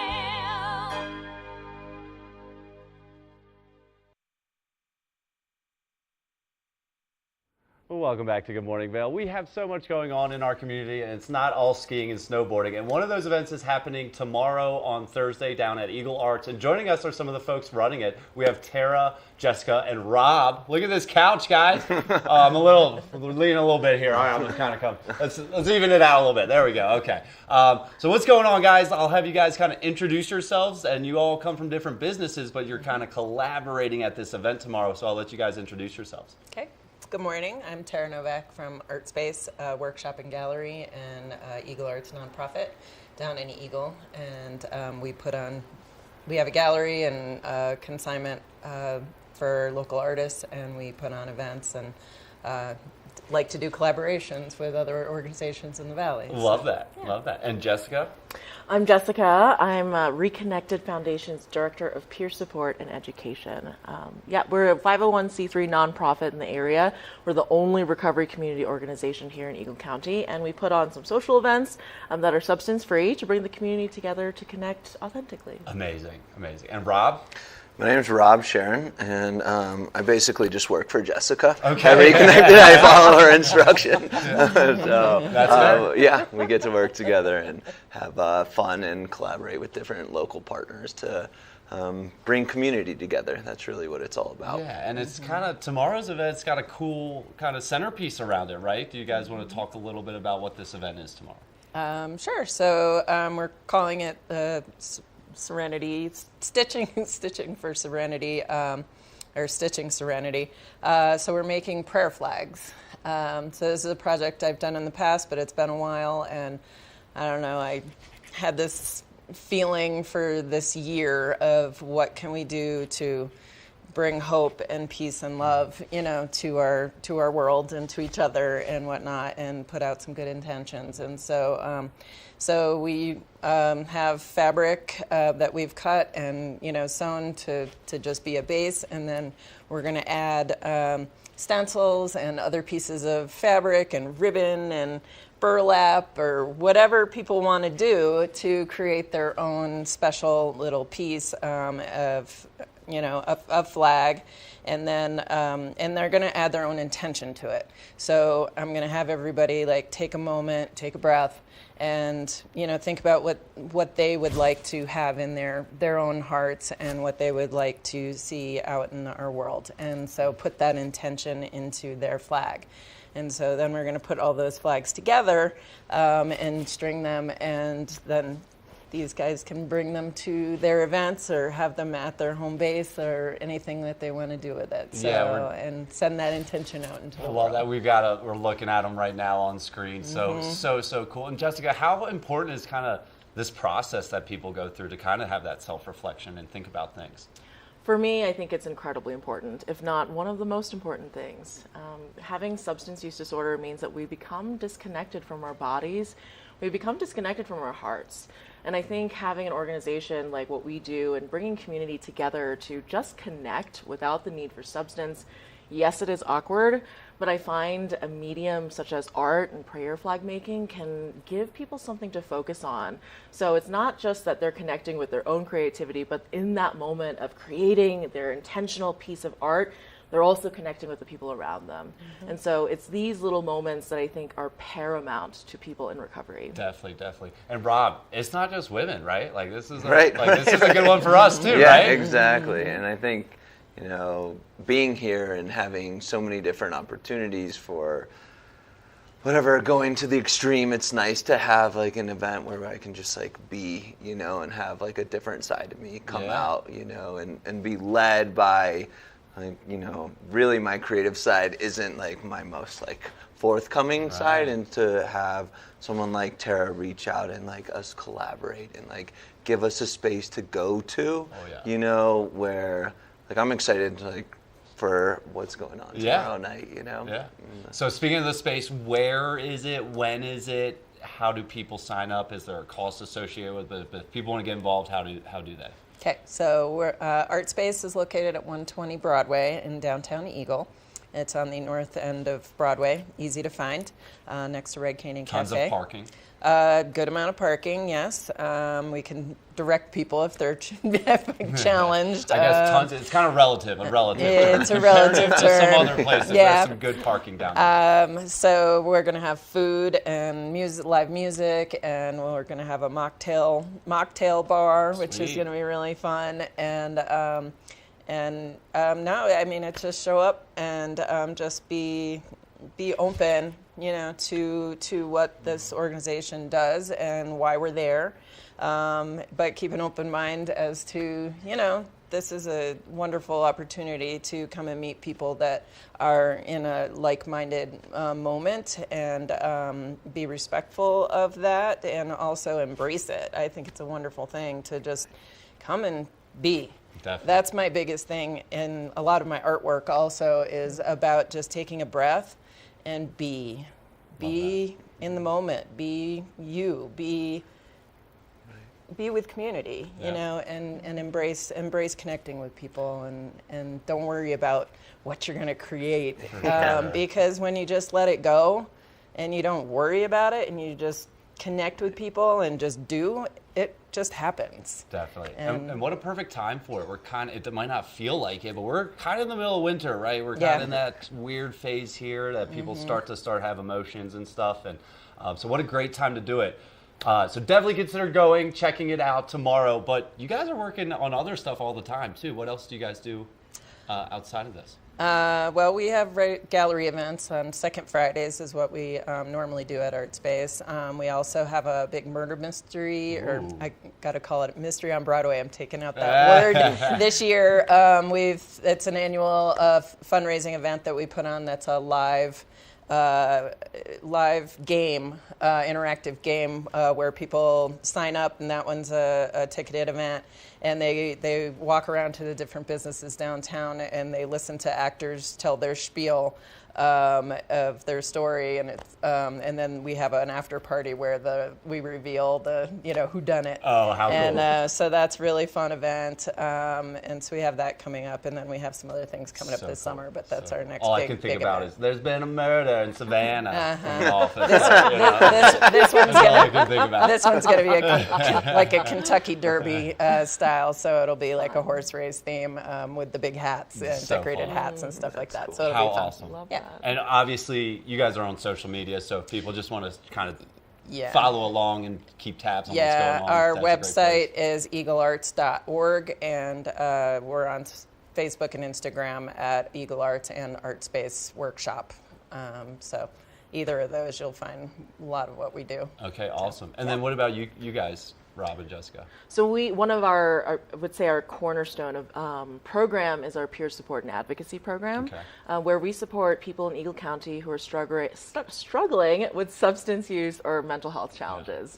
Well, welcome back to Good Morning Vail. We have so much going on in our community, and it's not all skiing and snowboarding. And one of those events is happening tomorrow on Thursday down at Eagle Arts. And joining us are some of the folks running it. We have Tara, Jessica, and Rob. Look at this couch, guys. I'm leaning a little bit here. All right, I'm gonna kind of come. Let's even it out a little bit. There we go. Okay. So what's going on, guys? I'll have you guys kind of introduce yourselves, and you all come from different businesses, but you're kind of collaborating at this event tomorrow. So I'll let you guys introduce yourselves. Okay. Good morning. I'm Tara Novak from Art Space Workshop and Gallery and Eagle Arts nonprofit down in Eagle, and we have a gallery and consignment for local artists, and we put on events and like to do collaborations with other organizations in the Valley. Love that. Love that. And Jessica? I'm Jessica. I'm Reconnected Foundation's Director of Peer Support and Education. We're a 501c3 nonprofit in the area. We're the only recovery community organization here in Eagle County, and we put on some social events that are substance-free to bring the community together to connect authentically. Amazing, amazing. And Rob? My name is Rob Sharon, and I basically just work for Jessica. Okay. At Reconnected, I follow her instruction. That's yeah, we get to work together and have fun and collaborate with different local partners to bring community together. That's really what it's all about. Yeah, and it's kind of, tomorrow's event's got a cool kind of centerpiece around it, right? Do you guys want to talk a little bit about what this event is tomorrow? Sure. So we're calling it Serenity, stitching for Serenity, or Stitching Serenity. So we're making prayer flags. So this is a project I've done in the past, but it's been a while, and I don't know, I had this feeling for this year of what can we do to bring hope and peace and love, to our world and to each other and whatnot, and put out some good intentions. And so we have fabric that we've cut and sewn to just be a base, and then we're going to add stencils and other pieces of fabric and ribbon and burlap or whatever people want to do to create their own special little piece of a flag, and then and they're going to add their own intention to it. So I'm going to have everybody take a moment, take a breath, and think about what they would like to have in their own hearts and what they would like to see out in our world, and so put that intention into their flag. And so then we're going to put all those flags together and string them, and then these guys can bring them to their events or have them at their home base or anything that they want to do with it. So, and send that intention out into the world. We're looking at them right now on screen. So, so cool. And Jessica, how important is kind of this process that people go through to kind of have that self-reflection and think about things? For me, I think it's incredibly important, if not one of the most important things. Having substance use disorder means that we become disconnected from our bodies, we become disconnected from our hearts. And I think having an organization like what we do and bringing community together to just connect without the need for substance, Yes, it is awkward, but I find a medium such as art and prayer flag making can give people something to focus on. So it's not just that they're connecting with their own creativity, but in that moment of creating their intentional piece of art, they're also connecting with the people around them. And so it's these little moments that I think are paramount to people in recovery. Definitely. And Rob, it's not just women, right? Like this is Right. This is a good one for us too, yeah, right? exactly. And I think, being here and having so many different opportunities for whatever, going to the extreme, it's nice to have like an event where I can just like be, and have like a different side of me come out, and be led by, like, really my creative side isn't like my most like forthcoming side, and to have someone like Tara reach out and like us collaborate and like give us a space to go to, where like I'm excited like for what's going on tomorrow night, Yeah. So speaking of the space, where is it? When is it? How do people sign up? Is there a cost associated with it? If people want to get involved, how do they? Okay, so Art Space is located at 120 Broadway in downtown Eagle. It's on the north end of Broadway, easy to find, next to Red Canyon Cafe. Tons of parking. Good amount of parking, yes. We can direct people if they're challenged. I guess tons. It's kind of relative. It's a relative term. Some other places, there's some good parking down there. So we're going to have food and music, live music, and we're going to have a mocktail bar, which is going to be really fun. And no, I mean, it's just show up and just be open, to what this organization does and why we're there. But keep an open mind as to, this is a wonderful opportunity to come and meet people that are in a like-minded moment, and be respectful of that and also embrace it. I think it's a wonderful thing to just come and be. Definitely. That's my biggest thing in a lot of my artwork also is about just taking a breath and be in the moment, be you, be with community, and embrace connecting with people, and don't worry about what you're going to create, because when you just let it go and you don't worry about it and you just connect with people and just do, it just happens. Definitely. And what a perfect time for it. We're it might not feel like it, but we're kind of in the middle of winter, right? We're kind of in that weird phase here that people start to have emotions and stuff. And so what a great time to do it. So definitely consider checking it out tomorrow. But you guys are working on other stuff all the time too. What else do you guys do outside of this? Well, we have gallery events on second Fridays is what we normally do at Art Space. We also have a big murder mystery, or I got to call it Mystery on Broadway. I'm taking out that word this year. It's an annual fundraising event that we put on that's a live game, interactive game where people sign up, and that one's a ticketed event. And they walk around to the different businesses downtown, and they listen to actors tell their spiel of their story, and and then we have an after party where we reveal the who done it. Oh, how cool! And so that's a really fun event, and so we have that coming up, and then we have some other things coming up this summer. But that's our next. All big, I can think big about event. is there's been a murder in Savannah. In the office. This one's gonna be like a Kentucky Derby style, so it'll be like a horse race theme with the big hats and decorated hats and stuff like that. Cool. So it'll How be fun. awesome! Yeah. And obviously, you guys are on social media, so if people just want to kind of follow along and keep tabs on what's going on. Our website is eaglearts.org, and we're on Facebook and Instagram at Eagle Arts and Art Space Workshop. So either of those, you'll find a lot of what we do. Okay, awesome. And then what about you guys, Rob and Jessica? So one of our I would say our cornerstone of program is our peer support and advocacy program, where we support people in Eagle County who are struggling with substance use or mental health challenges.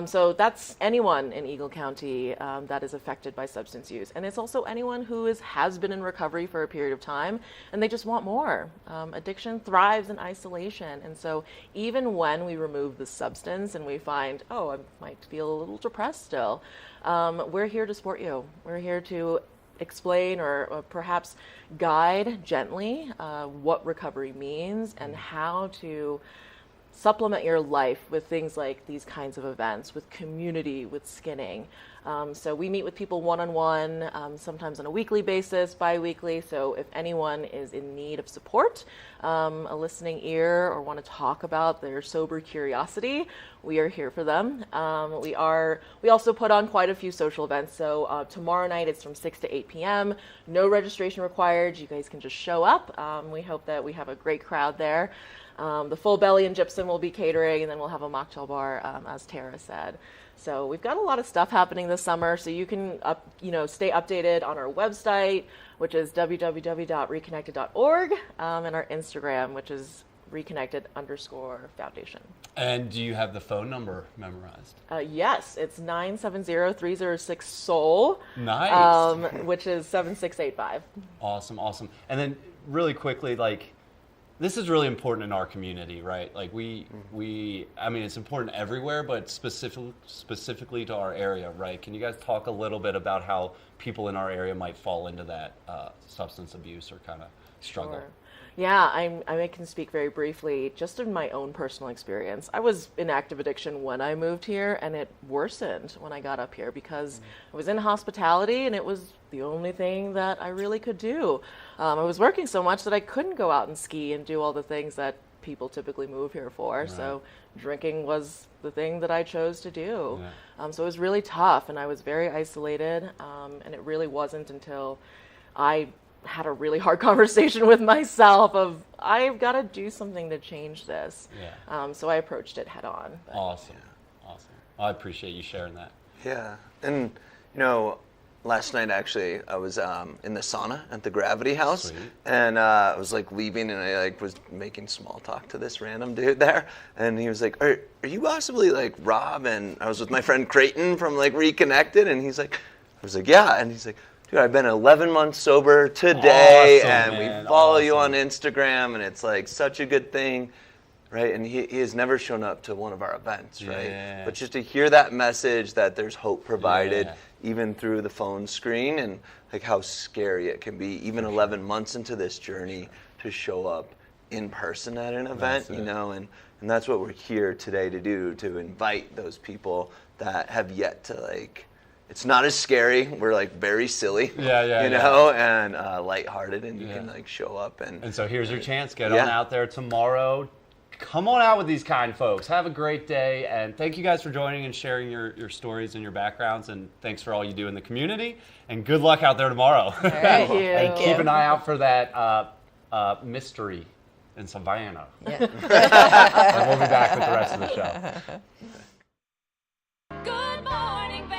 So that's anyone in Eagle County that is affected by substance use. And it's also anyone who has been in recovery for a period of time and they just want more. Addiction thrives in isolation. And so even when we remove the substance and we find, I might feel a little depressed still, we're here to support you. We're here to explain or perhaps guide gently what recovery means and how to supplement your life with things like these kinds of events, with community, with skinning. So we meet with people one-on-one, sometimes on a weekly basis, bi-weekly. So if anyone is in need of support, a listening ear, or want to talk about their sober curiosity, we are here for them. We also put on quite a few social events. So tomorrow night it's from 6 to 8 p.m. No registration required. You guys can just show up. We hope that we have a great crowd there. The Full Belly and Gypsum will be catering, and then we'll have a mocktail bar, as Tara said. So we've got a lot of stuff happening this summer, so you can stay updated on our website, which is www.reconnected.org, and our Instagram, which is reconnected_foundation. And do you have the phone number memorized? Yes, it's 970-306-SOUL. Nice. Which is 7685. Awesome. And then really quickly, this is really important in our community, right? I mean, it's important everywhere, but specifically to our area, right? Can you guys talk a little bit about how people in our area might fall into that substance abuse or kind of struggle? Sure. Yeah, I can speak very briefly, just in my own personal experience. I was in active addiction when I moved here, and it worsened when I got up here because I was in hospitality, and it was the only thing that I really could do. I was working so much that I couldn't go out and ski and do all the things that people typically move here for. Right. So drinking was the thing that I chose to do. Yeah. So it was really tough, and I was very isolated, and it really wasn't until I had a really hard conversation with myself of, I've got to do something to change this. Yeah. So I approached it head on. But. Awesome. I appreciate you sharing that. Yeah. And, last night actually I was in the sauna at the Gravity House. Sweet. And I was leaving, and I was making small talk to this random dude there, and he was like, are you possibly Rob? And I was with my friend Creighton from Reconnected, and he's like, I was like, yeah. And he's like, dude, I've been 11 months sober today, awesome, and man. We follow you on Instagram, and it's such a good thing, right? And he has never shown up to one of our events, right? Yeah. But just to hear that message that there's hope provided, even through the phone screen, and how scary it can be, even 11 months into this journey, to show up in person at an event, and that's what we're here today to do, to invite those people that have yet to it's not as scary. We're very silly, and lighthearted, and you can show up and so here's your chance. Get on out there tomorrow. Come on out with these kind folks. Have a great day, and thank you guys for joining and sharing your stories and your backgrounds, and thanks for all you do in the community. And good luck out there tomorrow. Thank you. And keep an eye out for that mystery in Savannah. Yeah. And we'll be back with the rest of the show. Good morning, Vail.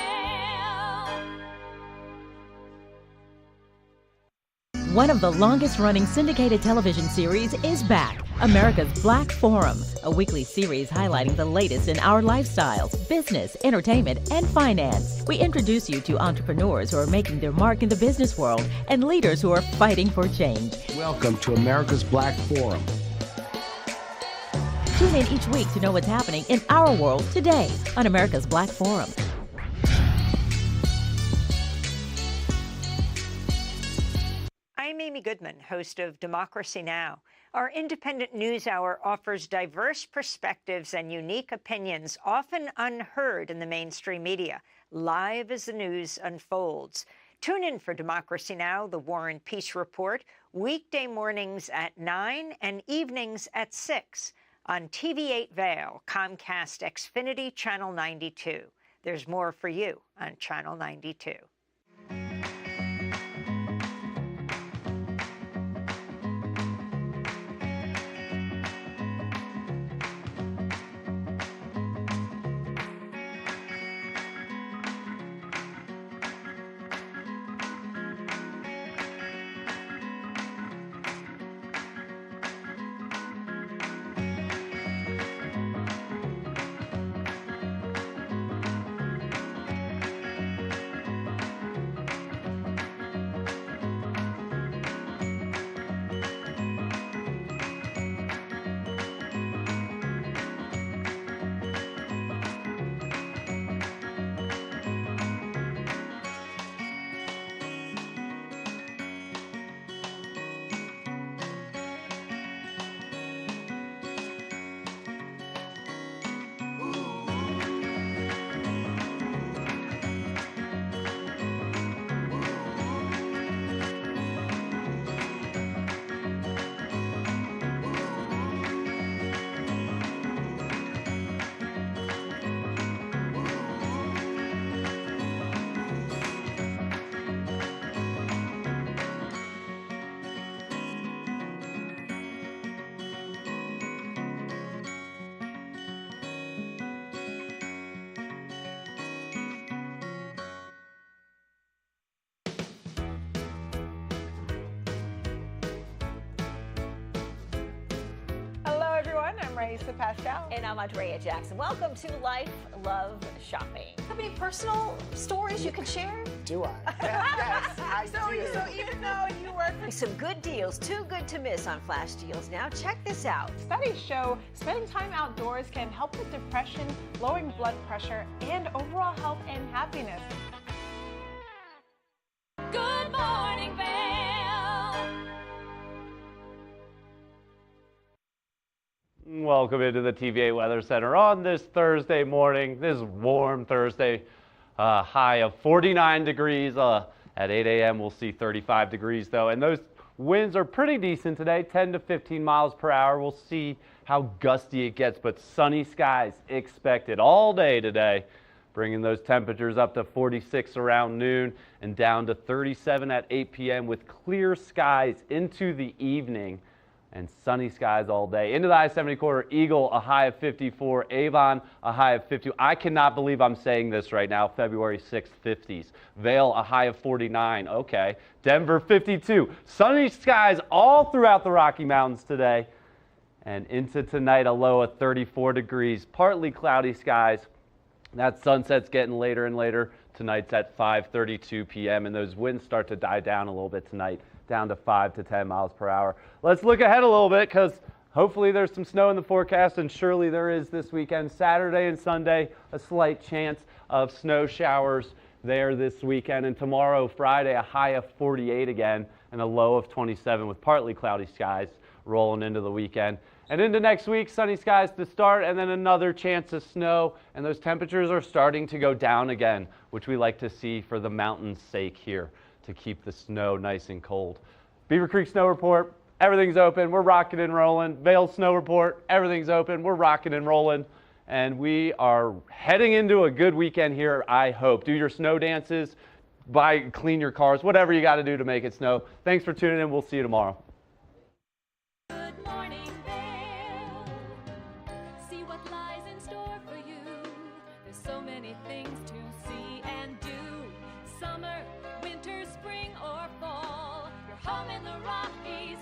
One of the longest-running syndicated television series is back, America's Black Forum, a weekly series highlighting the latest in our lifestyles, business, entertainment, and finance. We introduce you to entrepreneurs who are making their mark in the business world and leaders who are fighting for change. Welcome to America's Black Forum. Tune in each week to know what's happening in our world today on America's Black Forum. I'm Amy Goodman, host of Democracy Now! Our independent news hour offers diverse perspectives and unique opinions, often unheard in the mainstream media, live as the news unfolds. Tune in for Democracy Now!, the War and Peace Report, weekday mornings at 9 and evenings at 6 on TV8 Vail, Comcast Xfinity Channel 92. There's more for you on Channel 92. Raisa Pascal. And I'm Andrea Jackson. Welcome to Life, Love, Shopping. Have any personal stories you can share? Do I? Yes, I do. So even though you work for some good deals, too good to miss on Flash Deals now. Check this out. Studies show spending time outdoors can help with depression, lowering blood pressure, and overall health and happiness. Good morning, Vail. Welcome into the TVA Weather Center on this Thursday morning. This warm Thursday, high of 49 degrees. At 8 a.m. we'll see 35 degrees though, and those winds are pretty decent today, 10 to 15 miles per hour. We'll see how gusty it gets, but sunny skies expected all day today, bringing those temperatures up to 46 around noon and down to 37 at 8 p.m. with clear skies into the evening and sunny skies all day. Into the I-70 corridor, Eagle, a high of 54, Avon, a high of 50. I cannot believe I'm saying this right now, February 6th, 50s. Vail, a high of 49, okay. Denver, 52. Sunny skies all throughout the Rocky Mountains today. And into tonight, a low of 34 degrees, partly cloudy skies. That sunset's getting later and later. Tonight's at 5:32 p.m. and those winds start to die down a little bit tonight, down to 5 to 10 miles per hour. Let's look ahead a little bit because hopefully there's some snow in the forecast, and surely there is this weekend. Saturday and Sunday, a slight chance of snow showers there this weekend. And tomorrow, Friday, a high of 48 again and a low of 27 with partly cloudy skies rolling into the weekend. And into next week, sunny skies to start, and then another chance of snow, and those temperatures are starting to go down again, which we like to see for the mountain's sake here, to keep the snow nice and cold. Beaver Creek Snow Report, everything's open, we're rocking and rolling. Vail Snow Report, everything's open, we're rocking and rolling. And we are heading into a good weekend here, I hope. Do your snow dances, clean your cars, whatever you got to do to make it snow. Thanks for tuning in, we'll see you tomorrow. Good morning, Vail. See what lies in store for you. There's so many things to see and do. Summer, winter, spring, or fall. Your home in the Rockies.